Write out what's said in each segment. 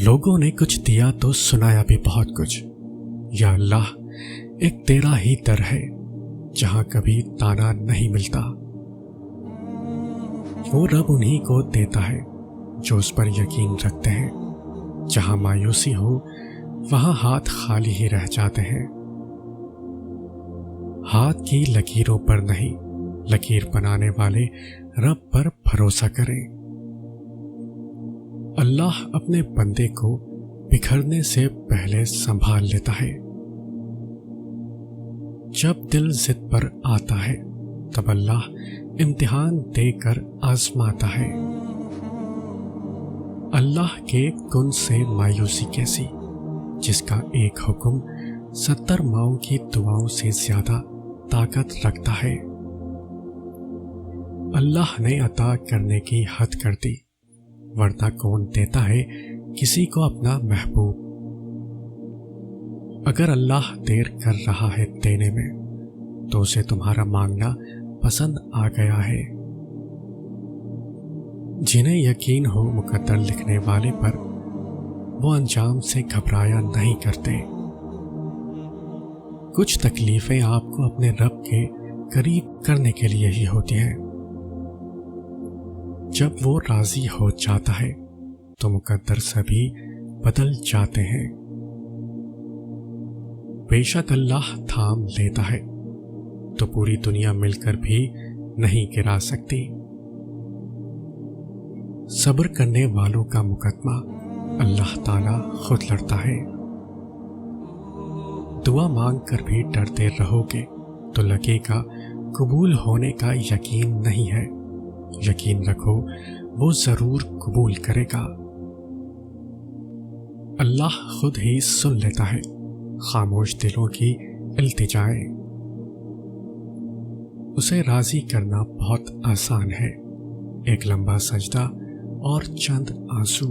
لوگوں نے کچھ دیا تو سنایا بھی بہت کچھ۔ یا اللہ، ایک تیرا ہی در ہے جہاں کبھی تانا نہیں ملتا۔ وہ رب انہی کو دیتا ہے جو اس پر یقین رکھتے ہیں۔ جہاں مایوسی ہو وہاں ہاتھ خالی ہی رہ جاتے ہیں۔ ہاتھ کی لکیروں پر نہیں، لکیر بنانے والے رب پر بھروسہ کریں۔ اللہ اپنے بندے کو بکھرنے سے پہلے سنبھال لیتا ہے۔ جب دل ضد پر آتا ہے تب اللہ امتحان دے کر آزماتا ہے۔ اللہ کے کن سے مایوسی کیسی، جس کا ایک حکم 70 ماؤں کی دعاؤں سے زیادہ طاقت رکھتا ہے۔ اللہ نے عطا کرنے کی حد کر دی، ورنہ کون دیتا ہے کسی کو اپنا محبوب۔ اگر اللہ دیر کر رہا ہے دینے میں تو اسے تمہارا مانگنا پسند آ گیا ہے۔ جنہیں یقین ہو مقدر لکھنے والے پر، وہ انجام سے گھبرایا نہیں کرتے۔ کچھ تکلیفیں آپ کو اپنے رب کے قریب کرنے کے لیے ہی ہوتی ہیں۔ جب وہ راضی ہو جاتا ہے تو مقدر سبھی بدل جاتے ہیں۔ بے شک اللہ تھام لیتا ہے تو پوری دنیا مل کر بھی نہیں گرا سکتی۔ صبر کرنے والوں کا مقدمہ اللہ تعالیٰ خود لڑتا ہے۔ دعا مانگ کر بھی ڈرتے رہو گے تو لگے گا قبول ہونے کا یقین نہیں ہے۔ یقین رکھو وہ ضرور قبول کرے گا۔ اللہ خود ہی سن لیتا ہے خاموش دلوں کی التجائیں۔ اسے راضی کرنا بہت آسان ہے، ایک لمبا سجدہ اور چند آنسو۔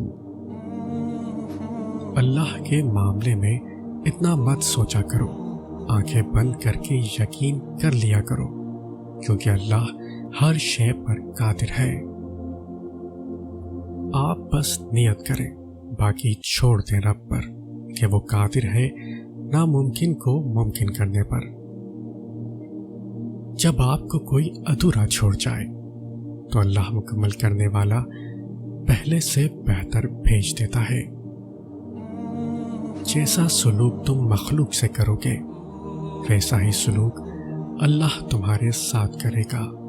اللہ کے معاملے میں اتنا مت سوچا کرو، آنکھیں بند کر کے یقین کر لیا کرو، کیونکہ اللہ ہر شے پر قادر ہے۔ آپ بس نیت کریں، باقی چھوڑ دیں رب پر کہ وہ قادر ہے ناممکن کو ممکن کرنے پر۔ جب آپ کو کوئی ادھورا چھوڑ جائے تو اللہ مکمل کرنے والا پہلے سے بہتر بھیج دیتا ہے۔ جیسا سلوک تم مخلوق سے کرو گے ویسا ہی سلوک اللہ تمہارے ساتھ کرے گا۔